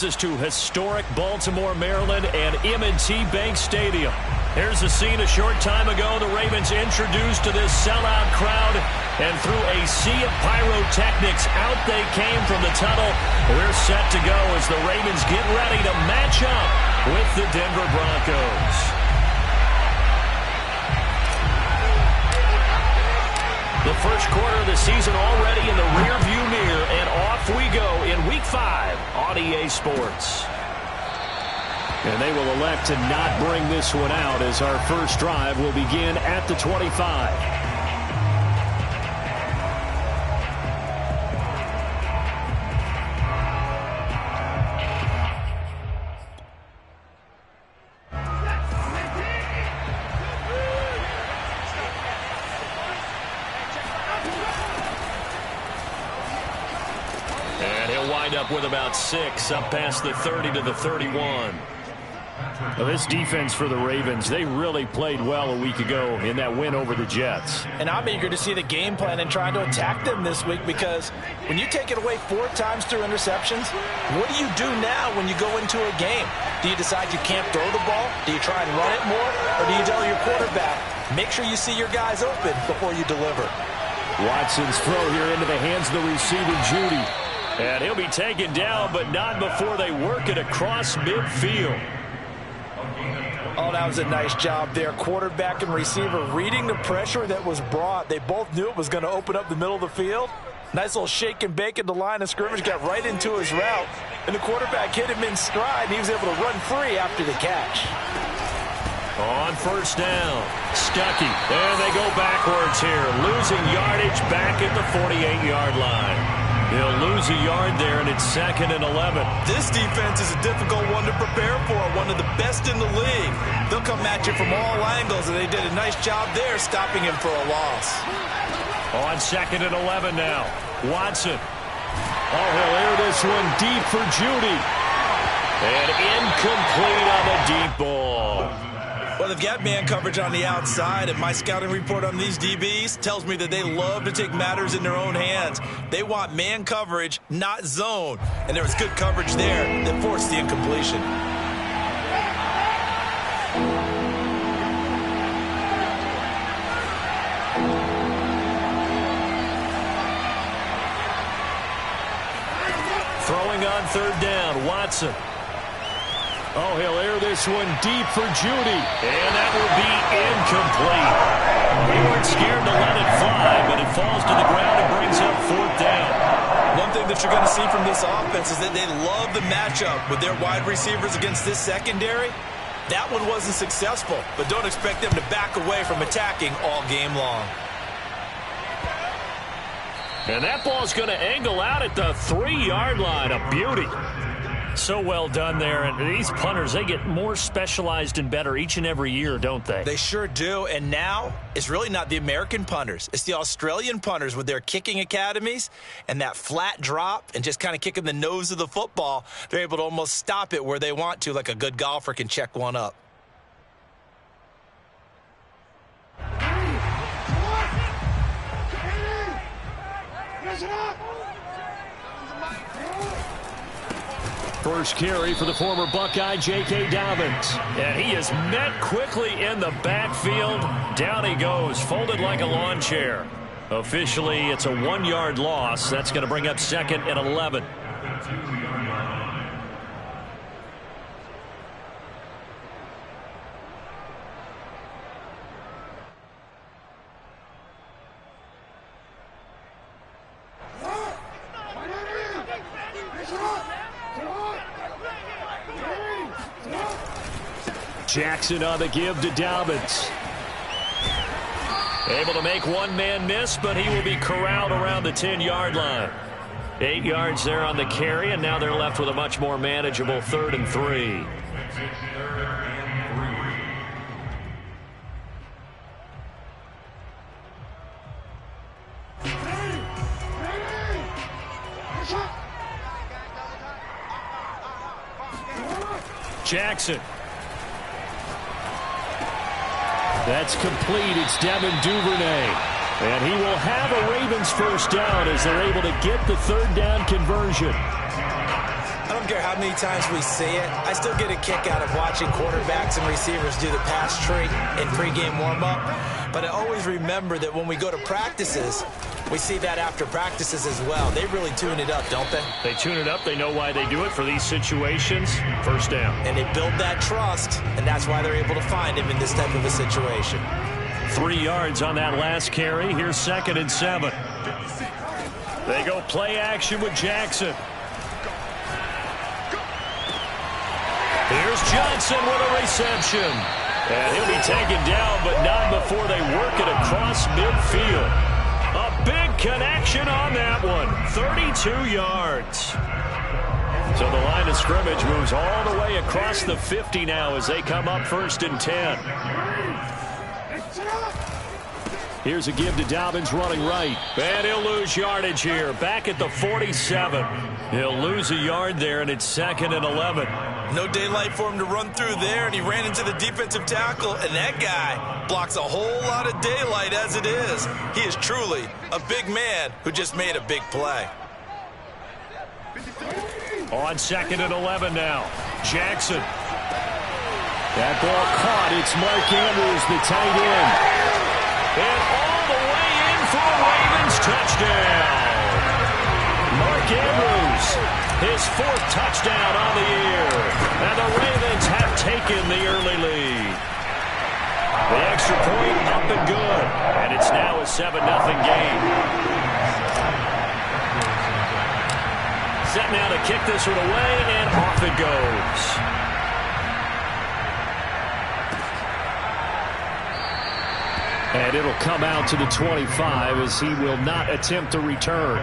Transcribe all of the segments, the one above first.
Is to historic Baltimore, Maryland, and M&T Bank Stadium. Here's a scene a short time ago. The Ravens introduced to this sellout crowd, and through a sea of pyrotechnics, out they came from the tunnel. We're set to go as the Ravens get ready to match up with the Denver Broncos. The first quarter of the season already in the rearview mirror, and off we go in Week 5 on EA Sports. And they will elect to not bring this one out as our first drive will begin at the 25. Up with about 6, up past the 30 to the 31. Well, this defense for the Ravens, they really played well a week ago in that win over the Jets. And I'm eager to see the game plan and trying to attack them this week, because when you take it away 4 times through interceptions, what do you do now when you go into a game? Do you decide you can't throw the ball? Do you try and run it more? Or do you tell your quarterback, make sure you see your guys open before you deliver? Watson's throw here into the hands of the receiver, Judy. And he'll be taken down, but not before they work it across midfield. Oh, that was a nice job there. Quarterback and receiver reading the pressure that was brought. They both knew it was going to open up the middle of the field. Nice little shake and bake at the line of scrimmage, got right into his route. And the quarterback hit him in stride, and he was able to run free after the catch. On first down, Stuckey. There they go backwards here, losing yardage back at the 48-yard line. He'll lose a yard there, and it's 2nd and 11. This defense is a difficult one to prepare for, one of the best in the league. They'll come at you from all angles, and they did a nice job there stopping him for a loss. On 2nd and 11 now, Watson. Oh, he'll air this one deep for Judy. And incomplete on the deep ball. Well, they've got man coverage on the outside, and my scouting report on these DBs tells me that they love to take matters in their own hands. They want man coverage, not zone. And there was good coverage there that forced the incompletion. Throwing on 3rd down, Watson. Oh, he'll air this one deep for Judy. And that will be incomplete. They weren't scared to let it fly, but it falls to the ground and brings up 4th down. One thing that you're going to see from this offense is that they love the matchup with their wide receivers against this secondary. That one wasn't successful, but don't expect them to back away from attacking all game long. And that ball's going to angle out at the 3-yard line. A beauty. So well done there. And these punters, they get more specialized and better each and every year, don't they? They sure do. And now it's really not the American punters. It's the Australian punters with their kicking academies and that flat drop and just kind of kicking the nose of the football. They're able to almost stop it where they want to, like a good golfer can check one up. First carry for the former Buckeye, J.K. Dobbins. And he is met quickly in the backfield. Down he goes, folded like a lawn chair. Officially, it's a 1-yard loss. That's going to bring up 2nd and 11. Jackson on the give to Dobbins. Able to make one man miss, but he will be corralled around the 10-yard line. 8 yards there on the carry, and now they're left with a much more manageable 3rd and 3. Jackson. That's complete. It's Devin Duvernay. And he will have a Ravens first down as they're able to get the 3rd down conversion. I don't care how many times we see it. I still get a kick out of watching quarterbacks and receivers do the pass tree in pregame warm-up. But I always remember that when we go to practices, we see that after practices as well. They really tune it up, don't they? They tune it up. They know why they do it for these situations. First down. And they build that trust, and that's why they're able to find him in this type of a situation. 3 yards on that last carry. Here's 2nd and 7. They go play action with Jackson. Here's Johnson with a reception. And he'll be taken down, but not before they work it across midfield. A big connection on that one. 32 yards. So the line of scrimmage moves all the way across the 50 now as they come up 1st and 10. Here's a give to Dobbins running right. And he'll lose yardage here. Back at the 47. He'll lose a yard there, and it's 2nd and 11. No daylight for him to run through there, and he ran into the defensive tackle, and that guy blocks a whole lot of daylight as it is. He is truly a big man who just made a big play. On 2nd and 11 now. Jackson. That ball caught. It's Mark Andrews, the tight end. And all the way in for a Ravens touchdown. Mark Andrews, his 4th touchdown on the year. And the Ravens have taken the early lead. The extra point up and good. And it's now a 7-0 game. Set now to kick this one away, and off it goes. And it'll come out to the 25 as he will not attempt to return.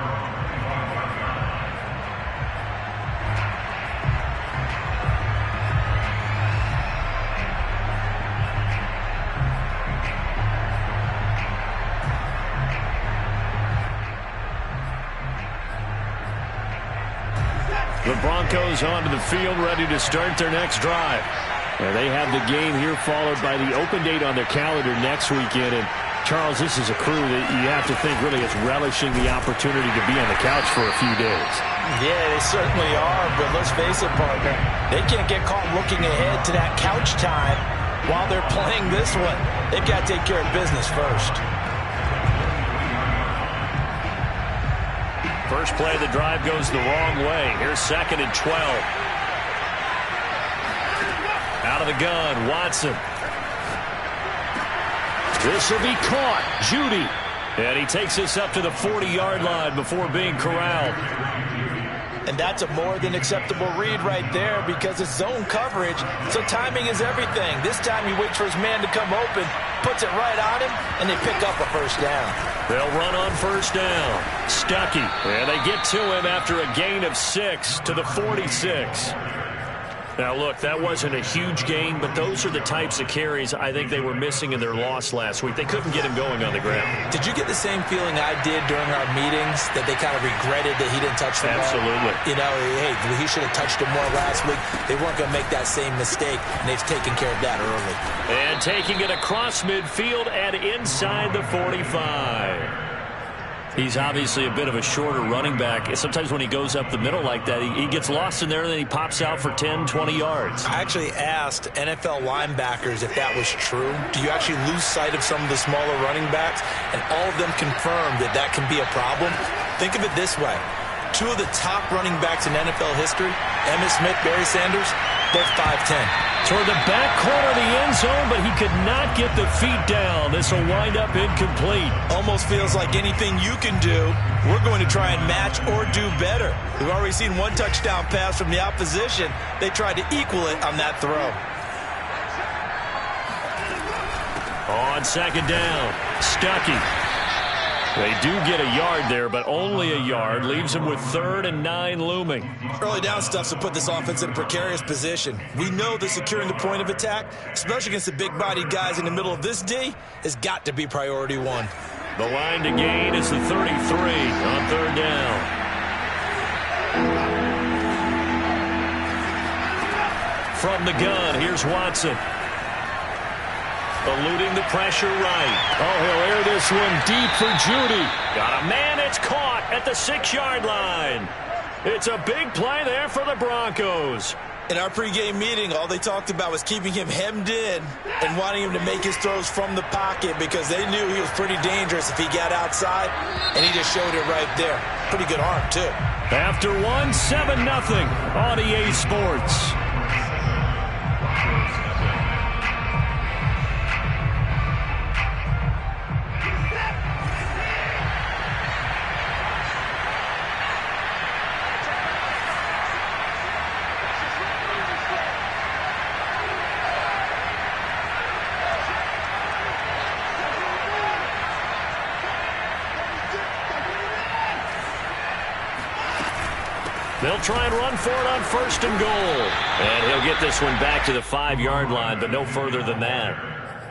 The Broncos onto the field, ready to start their next drive. And they have the game here followed by the open date on their calendar next weekend. And, Charles, this is a crew that you have to think really is relishing the opportunity to be on the couch for a few days. Yeah, they certainly are, but let's face it, partner. They can't get caught looking ahead to that couch time while they're playing this one. They've got to take care of business first. First play of the drive goes the wrong way. Here's 2nd and 12. Out of the gun, Watson. This will be caught. Judy. And he takes this up to the 40-yard line before being corralled. And that's a more than acceptable read right there because it's zone coverage, so timing is everything. This time he waits for his man to come open, puts it right on him, and they pick up a first down. They'll run on first down. Stuckey. And they get to him after a gain of 6 to the 46. Now, look, that wasn't a huge gain, but those are the types of carries I think they were missing in their loss last week. They couldn't get him going on the ground. Did you get the same feeling I did during our meetings, that they kind of regretted that he didn't touch the ball? Absolutely. You know, hey, he should have touched him more last week. They weren't going to make that same mistake, and they've taken care of that early. And taking it across midfield and inside the 45. He's obviously a bit of a shorter running back. Sometimes when he goes up the middle like that, he gets lost in there, and then he pops out for 10, 20 yards. I actually asked NFL linebackers if that was true. Do you actually lose sight of some of the smaller running backs? And all of them confirmed that that can be a problem. Think of it this way. 2 of the top running backs in NFL history, Emmitt Smith, Barry Sanders, both 5'10". Toward the back corner of the end zone, but he could not get the feet down. This will wind up incomplete. Almost feels like anything you can do, we're going to try and match or do better. We've already seen 1 touchdown pass from the opposition. They tried to equal it on that throw. On 2nd down, Stuckey. They do get a yard there, but only a yard. Leaves them with 3rd and 9 looming. Early down stuff to put this offense in a precarious position. We know that securing the point of attack, especially against the big-bodied guys in the middle of this D, has got to be priority 1. The line to gain is the 33 on 3rd down. From the gun, here's Watson. Eluding the pressure right. Oh, he'll air this one deep for Judy. Got a man, it's caught at the 6-yard line. It's a big play there for the Broncos. In our pregame meeting, all they talked about was keeping him hemmed in and wanting him to make his throws from the pocket because they knew he was pretty dangerous if he got outside, and he just showed it right there. Pretty good arm, too. After one, 7-0 on EA Sports. They'll try and run for it on 1st and goal. And he'll get this one back to the 5-yard line, but no further than that.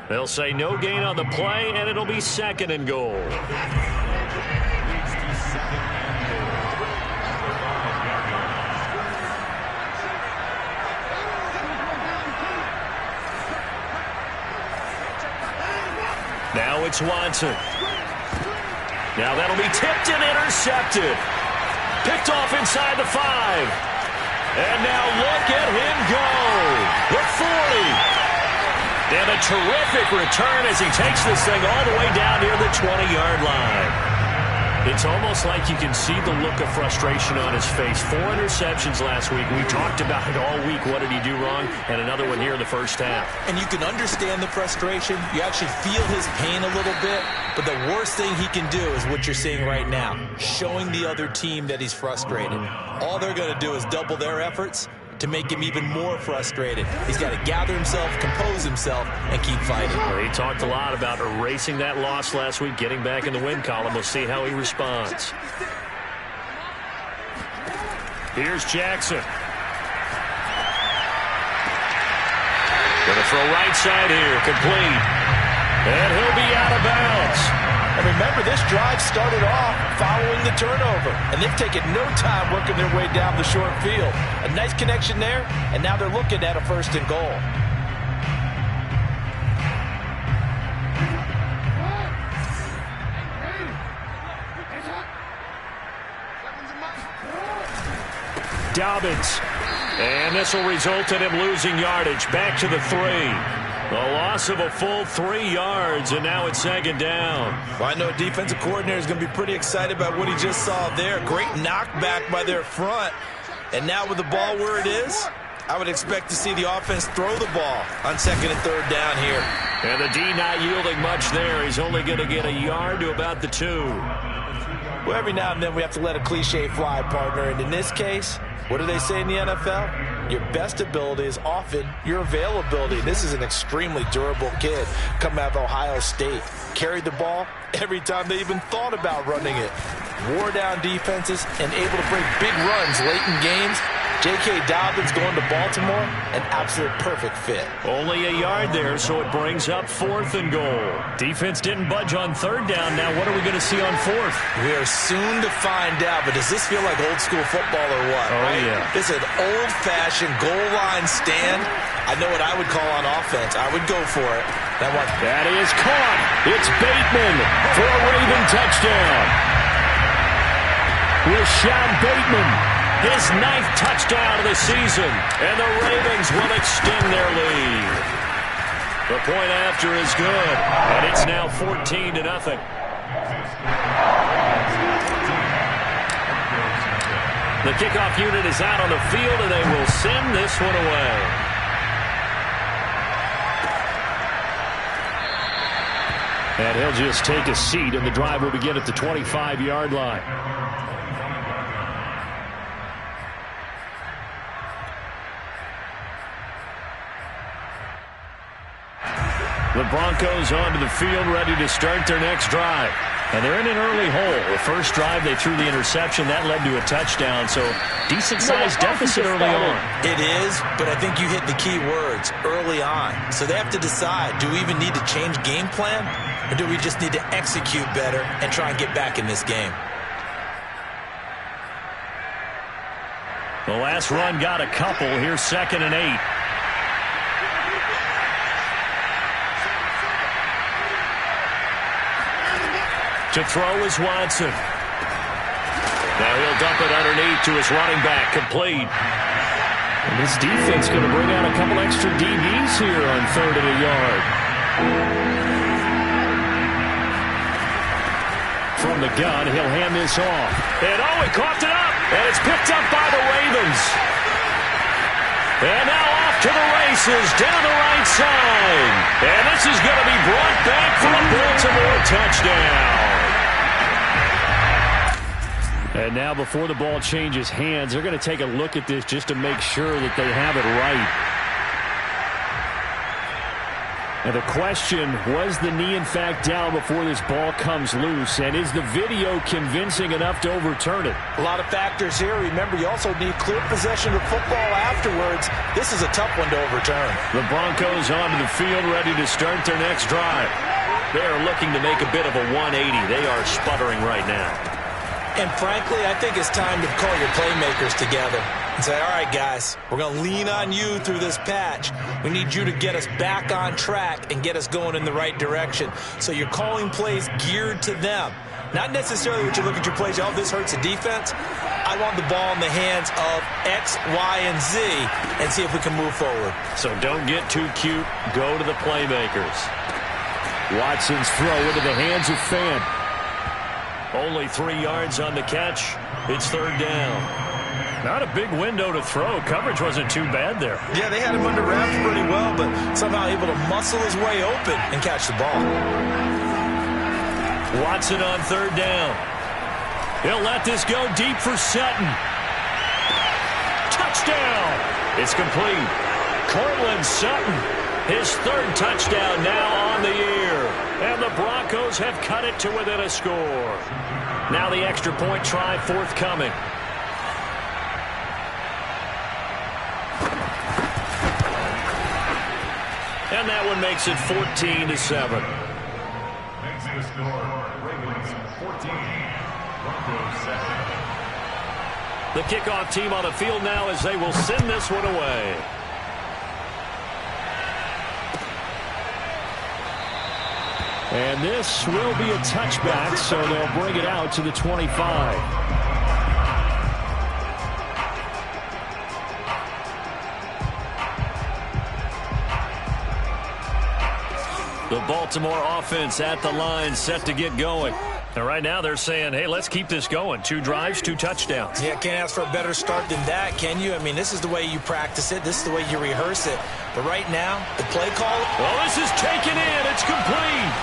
They'll say no gain on the play, and it'll be 2nd and goal. Now it's Watson. Now that'll be tipped and intercepted. Picked off inside the 5. And now look at him go. The 40. And a terrific return as he takes this thing all the way down near the 20-yard line. It's almost like you can see the look of frustration on his face. 4 interceptions last week. We talked about it all week. What did he do wrong? And another one here in the first half. And you can understand the frustration. You actually feel his pain a little bit. But the worst thing he can do is what you're seeing right now, showing the other team that he's frustrated. All they're going to do is double their efforts to make him even more frustrated. He's got to gather himself, compose himself, and keep fighting. Well, he talked a lot about erasing that loss last week, getting back in the win column. We'll see how he responds. Here's Jackson. Going to throw right side here, complete. And he'll be out of bounds. And remember, this drive started off following the turnover. And they've taken no time working their way down the short field. A nice connection there, and now they're looking at a 1st and goal. Dobbins. And this will result in him losing yardage. Back to the 3. A loss of a full 3 yards, and now it's 2nd down. Well, I know a defensive coordinator is going to be pretty excited about what he just saw there. Great knockback by their front. And now with the ball where it is, I would expect to see the offense throw the ball on 2nd and 3rd down here. And the D not yielding much there. He's only going to get a yard to about the 2. Well, every now and then we have to let a cliche fly, partner. And in this case, what do they say in the NFL? Your best ability is often your availability. This is an extremely durable kid coming out of Ohio State. Carried the ball every time they even thought about running it. Wore down defenses and able to break big runs late in games. J.K. Dobbins going to Baltimore, an absolute perfect fit. Only a yard there, so it brings up 4th and goal. Defense didn't budge on 3rd down. Now what are we going to see on 4th? We are soon to find out, but does this feel like old school football or what? Oh, right? Yeah. This is an old-fashioned goal line stand. I know what I would call on offense. I would go for it. That is caught. It's Bateman for a Raven touchdown. Rashad Bateman. His 9th touchdown of the season, and the Ravens will extend their lead. The point after is good, and it's now 14-0. The kickoff unit is out on the field, and they will send this one away. And he'll just take a seat, and the drive will begin at the 25-yard line. The Broncos onto the field, ready to start their next drive. And they're in an early hole. The first drive, they threw the interception. That led to a touchdown, so decent-sized deficit early on. It is, but I think you hit the key words, early on. So they have to decide, do we even need to change game plan, or do we just need to execute better and try and get back in this game? The last run got a couple. Here's 2nd and 8. To throw is Watson. Now he'll dump it underneath to his running back, complete. And this defense going to bring out a couple extra DBs here on 3rd and a yard. From the gun, he'll hand this off. And he coughed it up. And it's picked up by the Ravens. And now off to the races down the right side. And this is going to be brought back for a Baltimore touchdown. And now before the ball changes hands, they're going to take a look at this just to make sure that they have it right. And the question, was the knee in fact down before this ball comes loose? And is the video convincing enough to overturn it? A lot of factors here. Remember, you also need clear possession of football afterwards. This is a tough one to overturn. The Broncos onto the field, ready to start their next drive. They are looking to make a bit of a 180. They are sputtering right now. And frankly, I think it's time to call your playmakers together and say, all right, guys, we're going to lean on you through this patch. We need you to get us back on track and get us going in the right direction. So you're calling plays geared to them. Not necessarily what you look at your plays, oh, this hurts the defense. I want the ball in the hands of X, Y, and Z and see if we can move forward. So don't get too cute. Go to the playmakers. Watson's throw into the hands of Fan. Only 3 yards on the catch. It's 3rd down. Not a big window to throw. Coverage wasn't too bad there. Yeah, they had him under wraps pretty well, but somehow able to muscle his way open and catch the ball. Watson on 3rd down. He'll let this go deep for Sutton. Touchdown! It's complete. Cortland Sutton, his 3rd touchdown now on the year. And the Broncos have cut it to within a score. Now the extra point try forthcoming. And that one makes it 14-7. Makes the score, Ravens 14, Broncos 7. The kickoff team on the field now as they will send this one away. And this will be a touchback, so they'll bring it out to the 25. The Baltimore offense at the line, set to get going. And right now they're saying, hey, let's keep this going. 2 drives, 2 touchdowns. Yeah, can't ask for a better start than that, can you? I mean, this is the way you practice it. This is the way you rehearse it. But right now, the play call. Well, this is taken in. It's complete.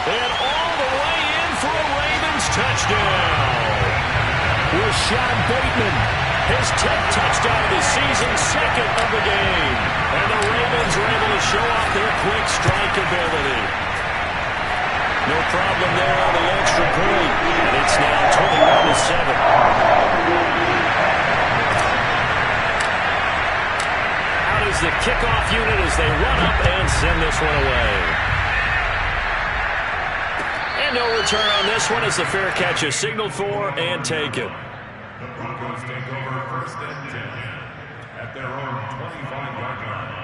And all the way in for a Ravens touchdown. Rashad Bateman, his 10th touchdown of the season, 2nd of the game. And the Ravens are able to show off their quick strike ability. No problem there on the extra point. And it's now 21-7. Out is the kickoff unit as they run up and send this one away. And no return on this one as the fair catch is signaled for and taken. The Broncos take over 1st and 10 at their own 25-yard line.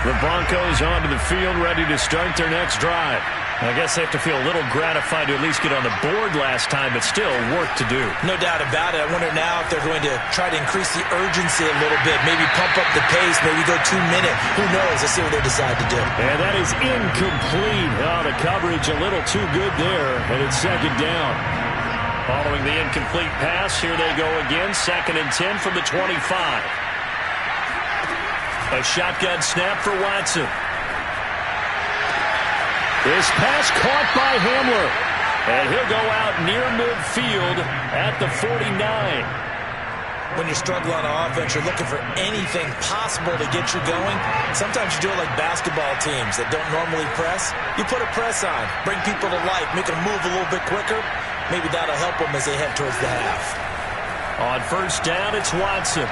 The Broncos onto the field, ready to start their next drive. I guess they have to feel a little gratified to at least get on the board last time, but still work to do. No doubt about it. I wonder now if they're going to try to increase the urgency a little bit, maybe pump up the pace, maybe go 2-minute. Who knows? Let's see what they decide to do. And that is incomplete. Oh, the coverage a little too good there, and it's 2nd down. Following the incomplete pass, here they go again, 2nd and 10 from the 25. A shotgun snap for Watson. This pass caught by Hamler. And he'll go out near midfield at the 49. When you're struggling on offense, you're looking for anything possible to get you going. Sometimes you do it like basketball teams that don't normally press. You put a press on, bring people to life, make them move a little bit quicker. Maybe that'll help them as they head towards the half. On 1st down, it's Watson.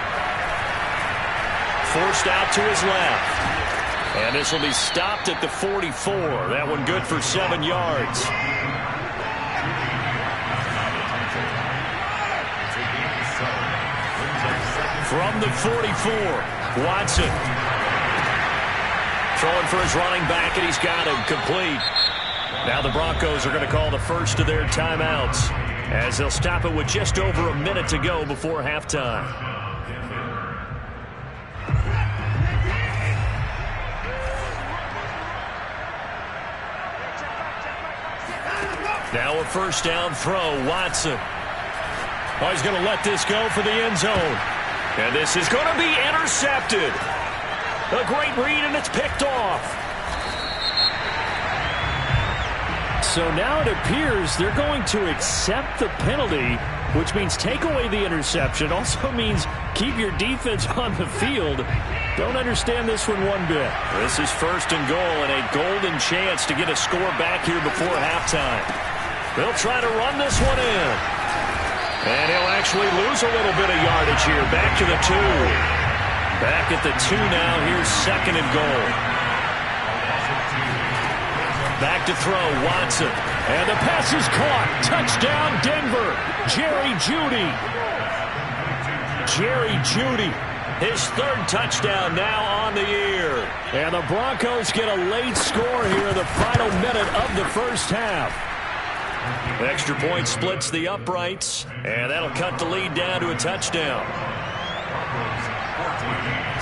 Forced out to his left. And this will be stopped at the 44. That one good for 7 yards. From the 44, Watson. Throwing for his running back, and he's got him complete. Now the Broncos are going to call the first of their timeouts as they'll stop it with just over a minute to go before halftime. Now a first down throw, Watson. Oh, he's going to let this go for the end zone. And this is going to be intercepted. A great read, and it's picked off. So now it appears they're going to accept the penalty, which means take away the interception. Also means keep your defense on the field. Don't understand this one bit. This is first and goal and a golden chance to get a score back here before halftime. They'll try to run this one in. And he'll actually lose a little bit of yardage here. Back to the 2. Back at the 2 now. Here's second and goal. Back to throw, Watson. And the pass is caught. Touchdown, Denver. Jerry Jeudy. Jerry Jeudy. His third touchdown now on the year. And the Broncos get a late score here in the final minute of the first half. Extra point splits the uprights. And that'll cut the lead down to a touchdown.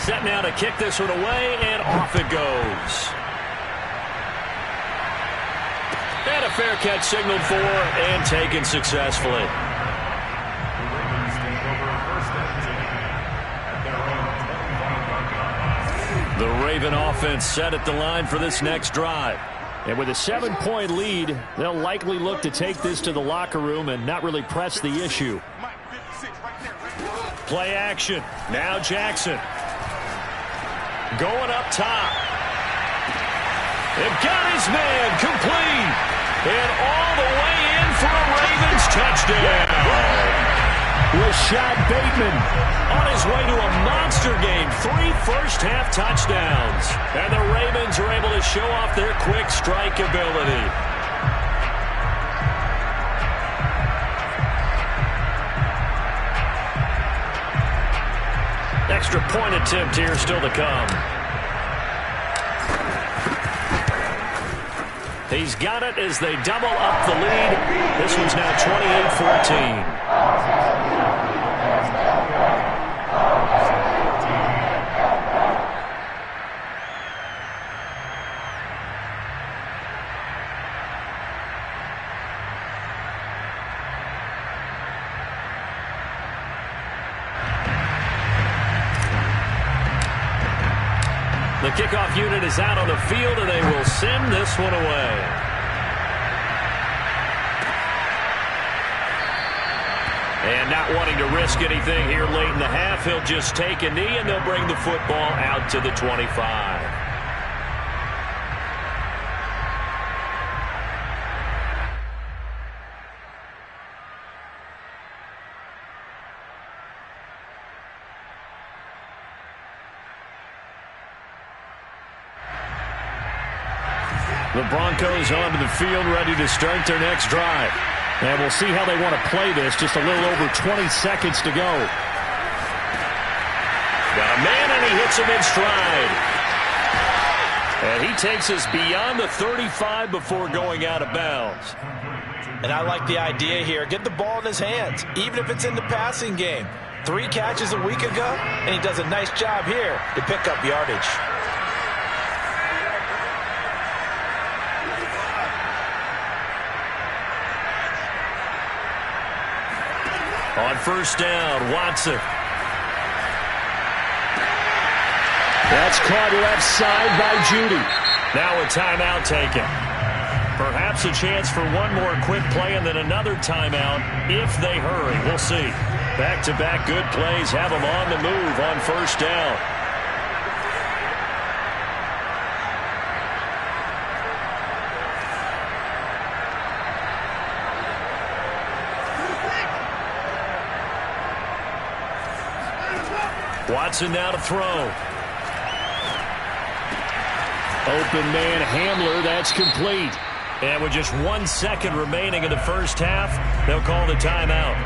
Set now to kick this one away, and off it goes. And a fair catch signaled for and taken successfully. The Raven offense set at the line for this next drive. And with a 7-point lead, they'll likely look to take this to the locker room and not really press the issue. Play action. Now Jackson. Going up top. They've got his man complete. And all the way in for a Ravens touchdown. Rashad Bateman on his way to a monster game. 3 first-half touchdowns. And the Ravens are able to show off their quick strike ability. Extra point attempt here still to come. He's got it as they double up the lead. This one's now 28-14. The kickoff unit is out on the field, and they will send this one away. And not wanting to risk anything here late in the half, he'll just take a knee, and they'll bring the football out to the 25. The Broncos onto the field, ready to start their next drive. And we'll see how they want to play this. Just a little over 20 seconds to go. Got a man, and he hits him in stride. And he takes us beyond the 35 before going out of bounds. And I like the idea here. Get the ball in his hands, even if it's in the passing game. 3 catches a week ago, and he does a nice job here to pick up yardage. On first down, Watson. That's caught left side by Jeudy. Now a timeout taken. Perhaps a chance for one more quick play and then another timeout if they hurry. We'll see. Back-to-back good plays have them on the move on first down. Watson now to throw. Open man Hamler, that's complete. And with just 1 second remaining in the first half, they'll call the timeout.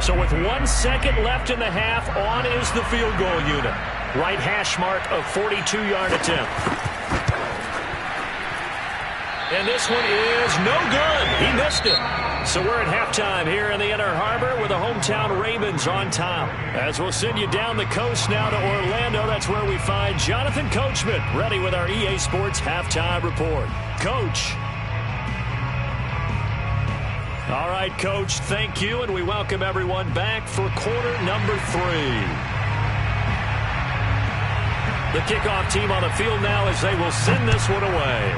So with 1 second left in the half, on is the field goal unit. Right hash mark of 42-yard attempt. And this one is no good. He missed it. So we're at halftime here in the Inner Harbor with the hometown Ravens on top. As we'll send you down the coast now to Orlando, that's where we find Jonathan Coachman ready with our EA Sports halftime report. Coach. All right, Coach, thank you, and we welcome everyone back for quarter number 3. The kickoff team on the field now as they will send this one away.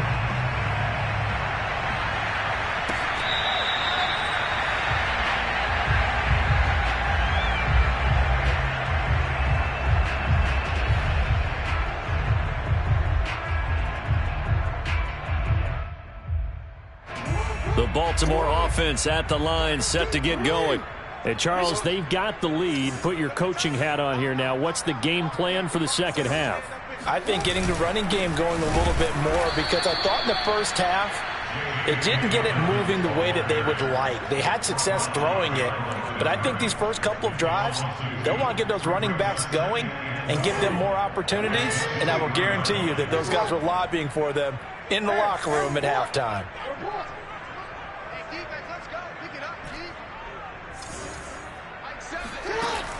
The Baltimore offense at the line, set to get going. Hey, Charles, they've got the lead. Put your coaching hat on here now. What's the game plan for the second half? I think getting the running game going a little bit more, because I thought in the first half it didn't get it moving the way that they would like. They had success throwing it, but I think these first couple of drives, they'll want to get those running backs going and give them more opportunities, and I will guarantee you that those guys are lobbying for them in the locker room at halftime.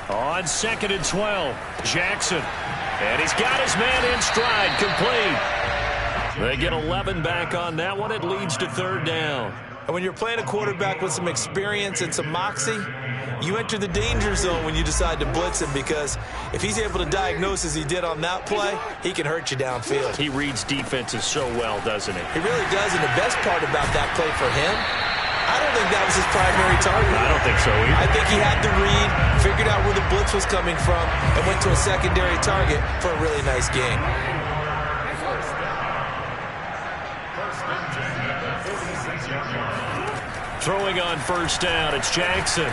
On 2nd and 12, Jackson. And he's got his man in stride, complete. They get 11 back on that one. It leads to 3rd down. And when you're playing a quarterback with some experience and some moxie, you enter the danger zone when you decide to blitz him, because if he's able to diagnose as he did on that play, he can hurt you downfield. He reads defenses so well, doesn't he? He really does, and the best part about that play for him, I don't think that was his primary target. I don't think so either. I think he had the read, figured out where the blitz was coming from, and went to a secondary target for a really nice game. Throwing on 1st down, it's Jackson.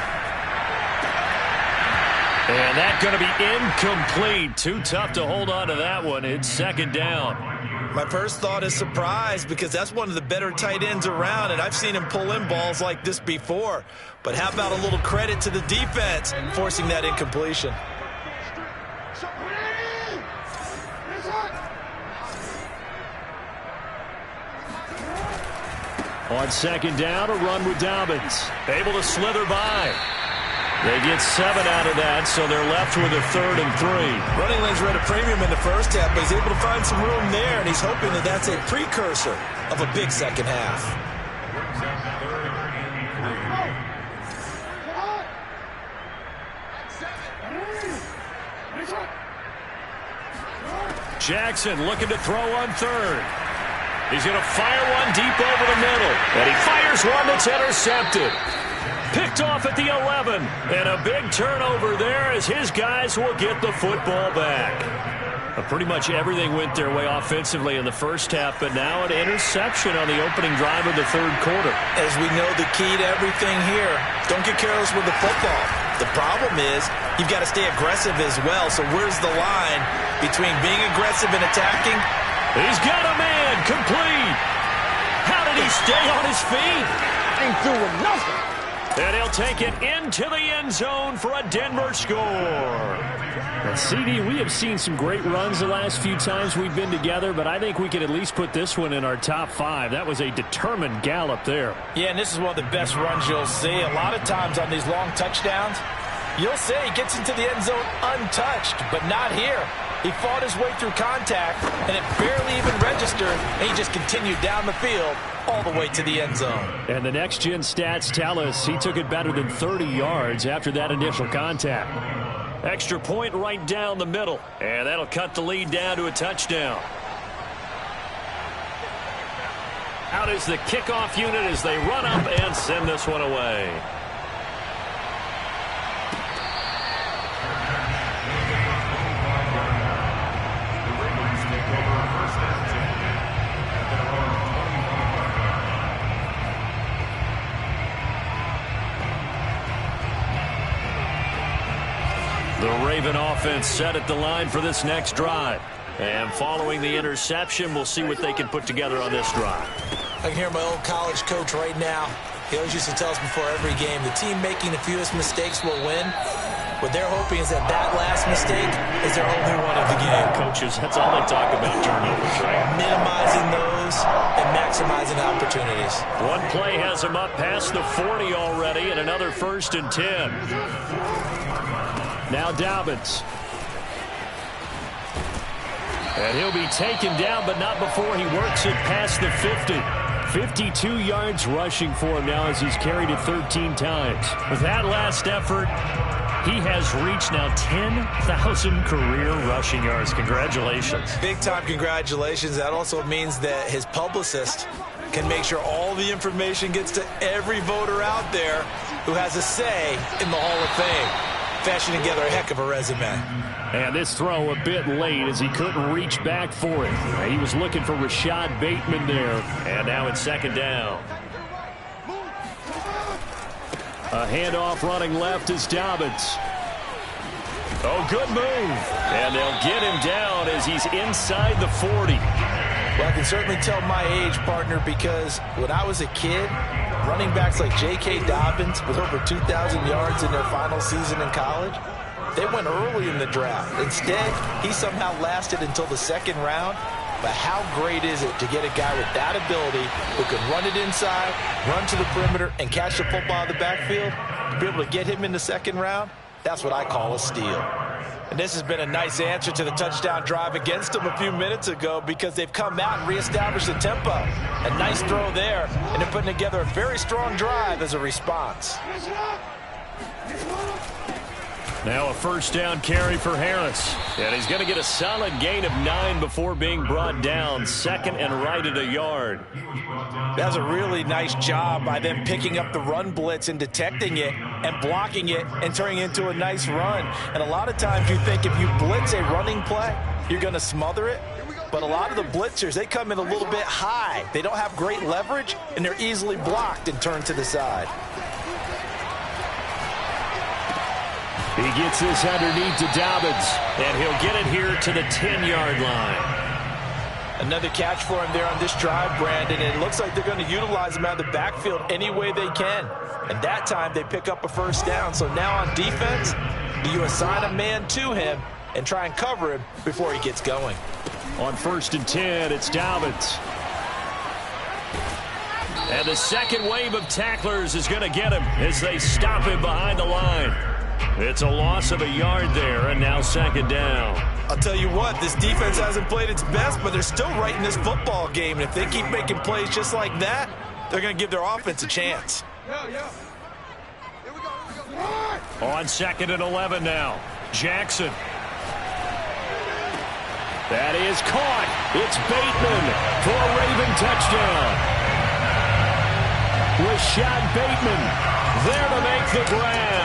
And that's going to be incomplete. Too tough to hold on to that one. It's 2nd down. My first thought is surprise, because that's one of the better tight ends around, and I've seen him pull in balls like this before. But how about a little credit to the defense forcing that incompletion? On 2nd down, a run with Dobbins. Able to slither by. They get 7 out of that, so they're left with a 3rd and 3. Running lanes were at a premium in the first half, but he's able to find some room there, and he's hoping that that's a precursor of a big second half. Jackson looking to throw on 3rd. He's going to fire one deep over the middle, and he fires one that's intercepted. Picked off at the 11, and a big turnover there as his guys will get the football back. Pretty much everything went their way offensively in the first half, but now an interception on the opening drive of the 3rd quarter. As we know, the key to everything here, don't get careless with the football. The problem is you've got to stay aggressive as well, so where's the line between being aggressive and attacking? He's got a man, complete. How did he stay on his feet? Ain't doing nothing. And he'll take it into the end zone for a Denver score. And CD, we have seen some great runs the last few times we've been together, but I think we can at least put this one in our top 5. That was a determined gallop there. Yeah, and this is one of the best runs you'll see. A lot of times on these long touchdowns, you'll say he gets into the end zone untouched, but not here. He fought his way through contact, and it barely even registered, and he just continued down the field all the way to the end zone. And the next-gen stats tell us he took it better than 30 yards after that initial contact. Extra point right down the middle, and that'll cut the lead down to a touchdown. Out is the kickoff unit as they run up and send this one away. The Raven offense set at the line for this next drive. And following the interception, we'll see what they can put together on this drive. I can hear my old college coach right now. He always used to tell us before every game, the team making the fewest mistakes will win. What they're hoping is that that last mistake is their only one of the game. Coaches, that's all they talk about, turnovers, right? Minimizing those and maximizing opportunities. One play has him up past the 40 already, and another 1st and 10. Now Dobbins. And he'll be taken down, but not before he works it past the 50. 52 yards rushing for him now as he's carried it 13 times. With that last effort, he has reached now 10,000 career rushing yards. Congratulations. Big-time congratulations. That also means that his publicist can make sure all the information gets to every voter out there who has a say in the Hall of Fame. Fashioning together a heck of a resume. And this throw a bit late as he couldn't reach back for it. He was looking for Rashad Bateman there. And now it's 2nd down. A handoff running left is Dobbins. Oh, good move. And they'll get him down as he's inside the 40. Well, I can certainly tell my age, partner, because when I was a kid, running backs like J.K. Dobbins with over 2,000 yards in their final season in college, they went early in the draft. Instead, he somehow lasted until the 2nd round. But how great is it to get a guy with that ability who can run it inside, run to the perimeter, and catch the football out of the backfield? To be able to get him in the 2nd round, that's what I call a steal. And this has been a nice answer to the touchdown drive against them a few minutes ago because they've come out and reestablished the tempo. A nice throw there, and they're putting together a very strong drive as a response. Now a 1st down carry for Harris. And he's going to get a solid gain of 9 before being brought down. 2nd and right at a yard. That's a really nice job by them picking up the run blitz and detecting it and blocking it and turning it into a nice run. And a lot of times you think if you blitz a running play, you're going to smother it. But a lot of the blitzers, they come in a little bit high. They don't have great leverage, and they're easily blocked and turned to the side. He gets this underneath to Dobbins, and he'll get it here to the 10-yard line. Another catch for him there on this drive, Brandon, and it looks like they're going to utilize him out of the backfield any way they can. And that time they pick up a 1st down. So now on defense, you assign a man to him and try and cover him before he gets going. On 1st and 10, it's Dobbins. And the second wave of tacklers is going to get him as they stop him behind the line. It's a loss of a yard there, and now 2nd down. I'll tell you what, this defense hasn't played its best, but they're still right in this football game. And if they keep making plays just like that, they're going to give their offense a chance. On 2nd and 11 now, Jackson. That is caught. It's Bateman for a Raven touchdown. Rashad Bateman there to make the grab.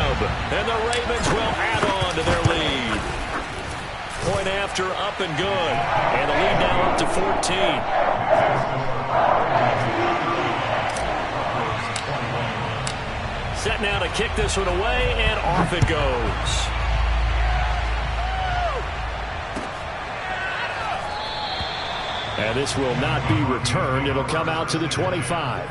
And the Ravens will add on to their lead. Point after, up and good. And the lead now up to 14. Set now to kick this one away, and off it goes. And this will not be returned. It'll come out to the 25.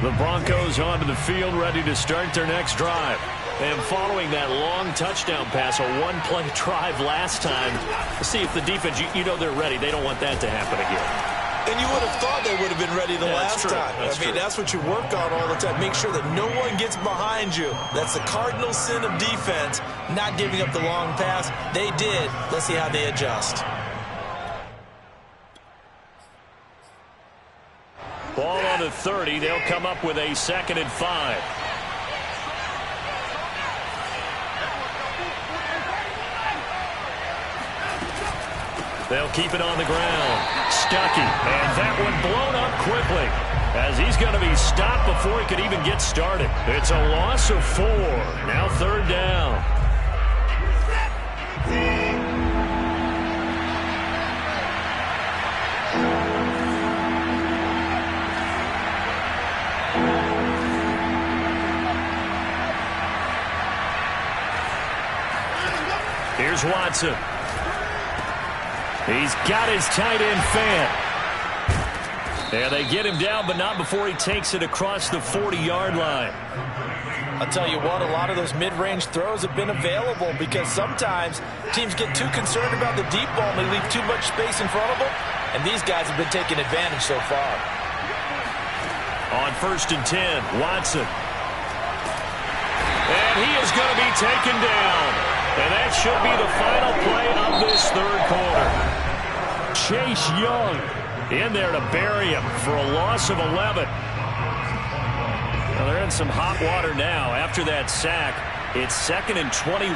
The Broncos onto the field, ready to start their next drive. And following that long touchdown pass, a one-play drive last time, see if the defense, you know they're ready. They don't want that to happen again. And you would have thought they would have been ready the last time. That's what you work on all the time. Make sure that no one gets behind you. That's the cardinal sin of defense, not giving up the long pass. They did. Let's see how they adjust. Ball on the 30. They'll come up with a 2nd and 5. They'll keep it on the ground. Stuckey. And that one blown up quickly as he's going to be stopped before he could even get started. It's a loss of 4. Now 3rd down. Here's Watson. He's got his tight end fan. And they get him down, but not before he takes it across the 40-yard line. I'll tell you what, a lot of those mid-range throws have been available because sometimes teams get too concerned about the deep ball and they leave too much space in front of them, and these guys have been taking advantage so far. On 1st and 10, Watson. And he is going to be taken down. And that should be the final play of this third quarter. Chase Young in there to bury him for a loss of 11. Well, they're in some hot water now. After that sack, it's 2nd and 21.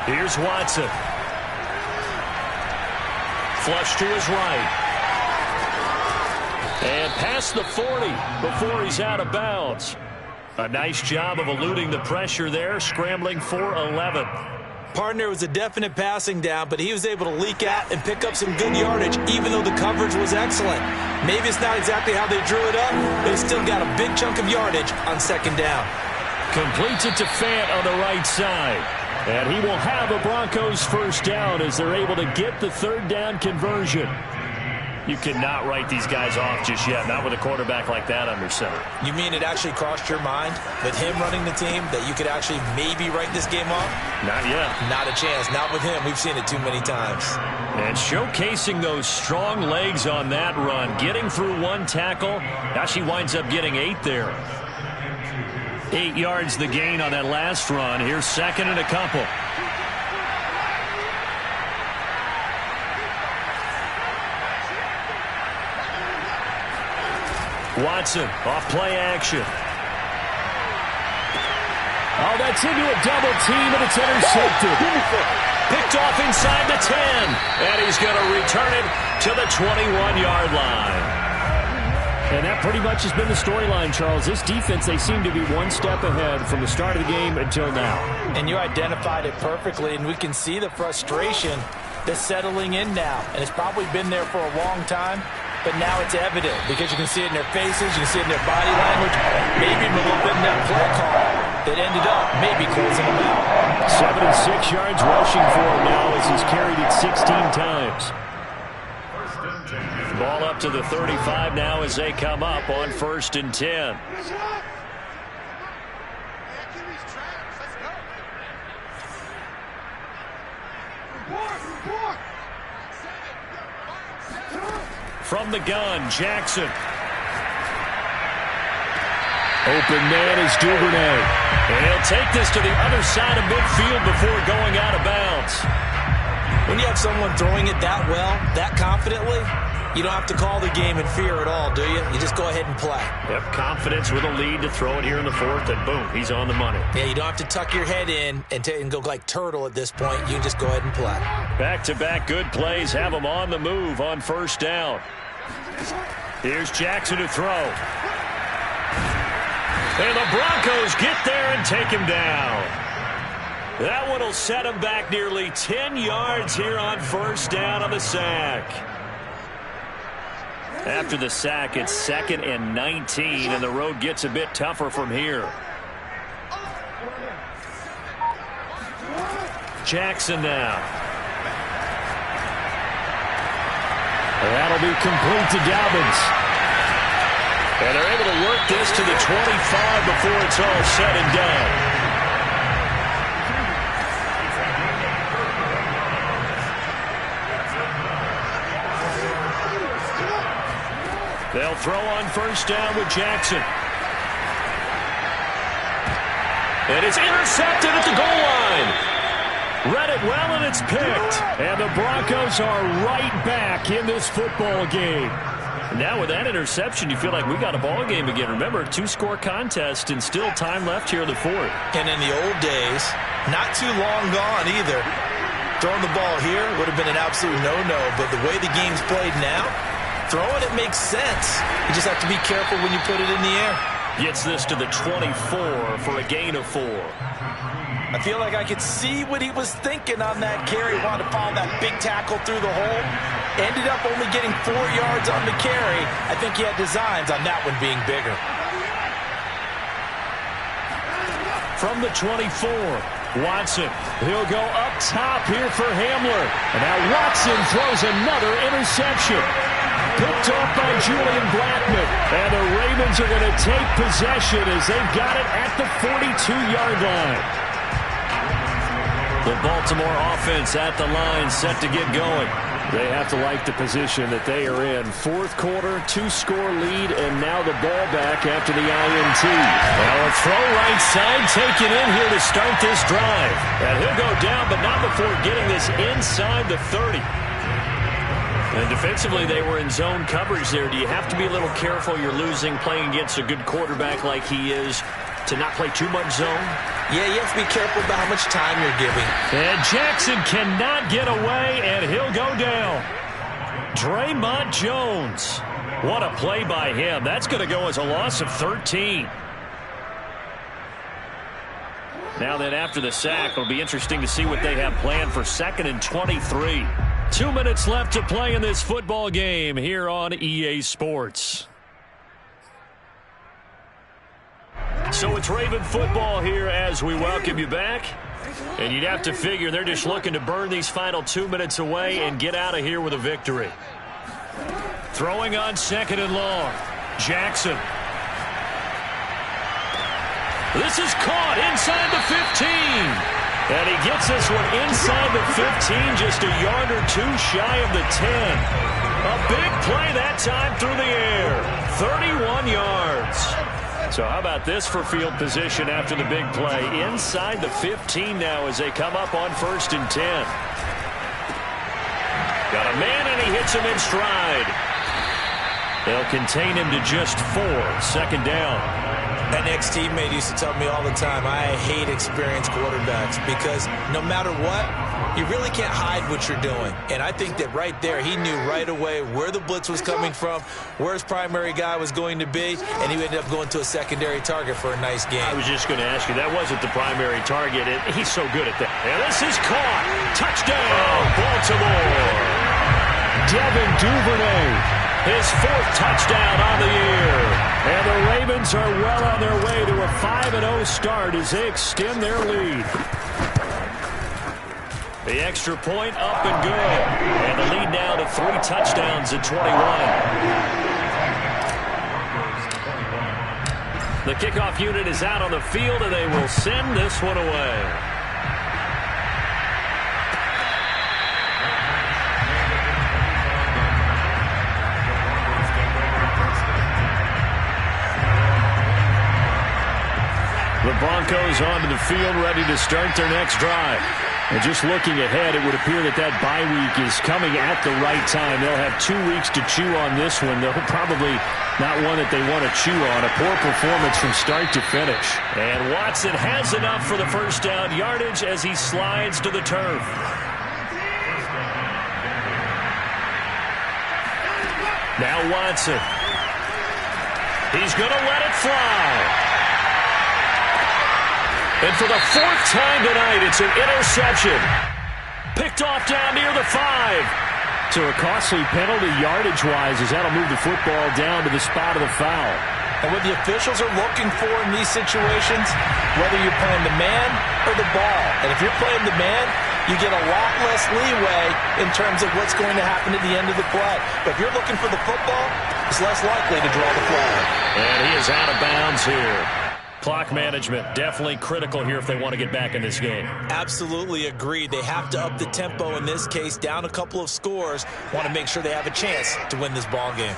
Here's Watson. Flush to his right. And past the 40 before he's out of bounds. A nice job of eluding the pressure there, scrambling for 11. Partner was a definite passing down, but he was able to leak out and pick up some good yardage, even though the coverage was excellent. Maybe it's not exactly how they drew it up, but he still got a big chunk of yardage on 2nd down. Completes it to Fant on the right side. And he will have a Broncos first down as they're able to get the 3rd down conversion. You cannot write these guys off just yet, not with a quarterback like that under center. You mean it actually crossed your mind with him running the team that you could actually maybe write this game off? Not yet. Not a chance. Not with him. We've seen it too many times. And showcasing those strong legs on that run, getting through 1 tackle. Now she winds up getting 8 there. 8 yards the gain on that last run. Here's 2nd and a couple. Watson off play action. Oh, that's into a double team, and it's intercepted. Picked off inside the 10, and he's going to return it to the 21-yard line. And that pretty much has been the storyline, Charles. This defense, they seem to be one step ahead from the start of the game until now. And you identified it perfectly, and we can see the frustration that's settling in now. And it's probably been there for a long time. But now it's evident because you can see it in their faces, you can see it in their body language, maybe even a little bit in that play call that ended up maybe closing them out. 76 yards rushing for him now as he's carried it 16 times. Ball up to the 35 now as they come up on 1st and 10. From the gun, Jackson. Open man is Duvernay. And he'll take this to the other side of midfield before going out of bounds. When you have someone throwing it that well, that confidently, you don't have to call the game in fear at all, do you? You just go ahead and play. Yep, confidence with a lead to throw it here in the 4th, and boom, he's on the money. Yeah, you don't have to tuck your head in and go like turtle at this point. You just go ahead and play. Back-to-back good plays have him on the move on 1st down. Here's Jackson to throw. And the Broncos get there and take him down. That one will set him back nearly 10 yards here on 1st down on the sack. After the sack, it's 2nd and 19, and the road gets a bit tougher from here. Jackson now. That'll be complete to Dobbins. And they're able to work this to the 25 before it's all said and done. They'll throw on 1st down with Jackson. And it's intercepted at the goal line. Read it well, and it's picked. And the Broncos are right back in this football game. Now with that interception, you feel like we got a ball game again. Remember, 2-score contest and still time left here in the 4th. And in the old days, not too long gone either. Throwing the ball here would have been an absolute no-no. But the way the game's played now, throwing it makes sense. You just have to be careful when you put it in the air. Gets this to the 24 for a gain of 4. I feel like I could see what he was thinking on that carry. Wanted to follow that big tackle through the hole. Ended up only getting 4 yards on the carry. I think he had designs on that one being bigger. From the 24, Watson, he'll go up top here for Hamler. And now Watson throws another interception. Picked off by Julian Blackmon. And the Ravens are going to take possession as they've got it at the 42-yard line. The Baltimore offense at the line, set to get going. They have to like the position that they are in. Fourth quarter, 2-score lead, and now the ball back after the INT. Now a throw right side taken in here to start this drive. And he'll go down, but not before getting this inside the 30. And defensively, they were in zone coverage there. Do you have to be a little careful? You're losing, playing against a good quarterback like he is, to not play too much zone? Yeah, you have to be careful about how much time you're giving. And Jackson cannot get away, and he'll go down. Draymond Jones. What a play by him. That's going to go as a loss of 13. Now then, after the sack, it'll be interesting to see what they have planned for 2nd and 23. 2 minutes left to play in this football game here on EA Sports. So it's Raven football here as we welcome you back. And you'd have to figure they're just looking to burn these final 2 minutes away and get out of here with a victory. Throwing on 2nd and long. Jackson. This is caught inside the 15. And he gets this one inside the 15, just a yard or two shy of the 10. A big play that time through the air. 31 yards. So how about this for field position after the big play? Inside the 15 now as they come up on 1st and 10. Got a man and he hits him in stride. They'll contain him to just 4. 2nd down. An ex-teammate used to tell me all the time, I hate experienced quarterbacks because no matter what, you really can't hide what you're doing. And I think that right there, he knew right away where the blitz was coming from, where his primary guy was going to be, and he ended up going to a secondary target for a nice game. I was just going to ask you, that wasn't the primary target, and he's so good at that. And this is caught. Touchdown, Baltimore. Devin Duvernay. His 4th touchdown on the year. And the Ravens are well on their way to a 5-0 start as they extend their lead. The extra point up and good. And the lead now to 3 touchdowns at 21. The kickoff unit is out on the field, and they will send this one away. The Broncos onto the field, ready to start their next drive. And just looking ahead, it would appear that that bye week is coming at the right time. They'll have 2 weeks to chew on this one. They'll probably not one that they want to chew on. A poor performance from start to finish. And Watson has enough for the 1st down yardage as he slides to the turf. Now Watson. He's going to let it fly. And for the 4th time tonight, it's an interception. Picked off down near the 5. So a costly penalty yardage-wise as that'll move the football down to the spot of the foul. And what the officials are looking for in these situations, whether you're playing the man or the ball. And if you're playing the man, you get a lot less leeway in terms of what's going to happen at the end of the play. But if you're looking for the football, it's less likely to draw the flag. And he is out of bounds here. Clock management, definitely critical here if they want to get back in this game. Absolutely agreed. They have to up the tempo in this case, down a couple of scores. Want to make sure they have a chance to win this ball game.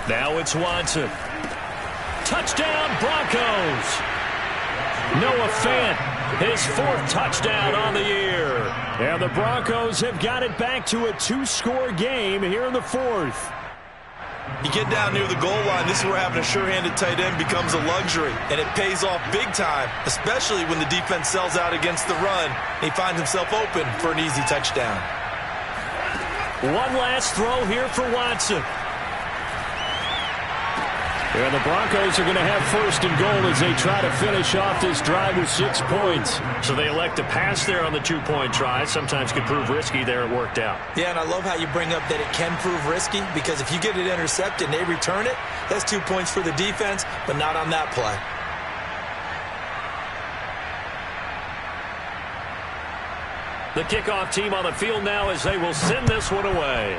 Now it's Watson. Touchdown, Broncos. Noah Fant, his 4th touchdown on the year. And the Broncos have got it back to a 2-score game here in the 4th. You get down near the goal line, this is where having a sure-handed tight end becomes a luxury, and it pays off big time, especially when the defense sells out against the run. He finds himself open for an easy touchdown. One last throw here for Watson. And the Broncos are going to have 1st and goal as they try to finish off this drive with 6 points. So they elect to pass there on the 2-point try. Sometimes could prove risky there. It worked out. Yeah, and I love how you bring up that it can prove risky because if you get it intercepted and they return it, that's 2 points for the defense, but not on that play. The kickoff team on the field now as they will send this one away.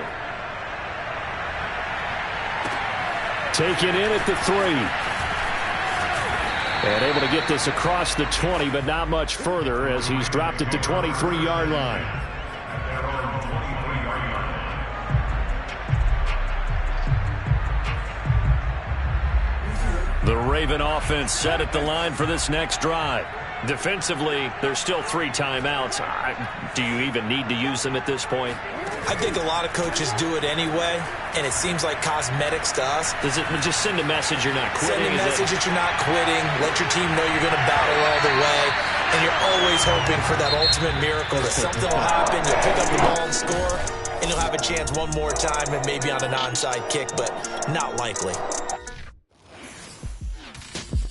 Take it in at the 3. And able to get this across the 20, but not much further as he's dropped it to 23-yard line. The Raven offense set at the line for this next drive. Defensively, there's still 3 timeouts. Do you even need to use them at this point? I think a lot of coaches do it anyway, and it seems like cosmetics to us. Does it just send a message you're not quitting? Send a message that you're not quitting. Let your team know you're going to battle all the way, and you're always hoping for that ultimate miracle that something will happen, you'll pick up the ball and score, and you'll have a chance one more time and maybe on an onside kick, but not likely.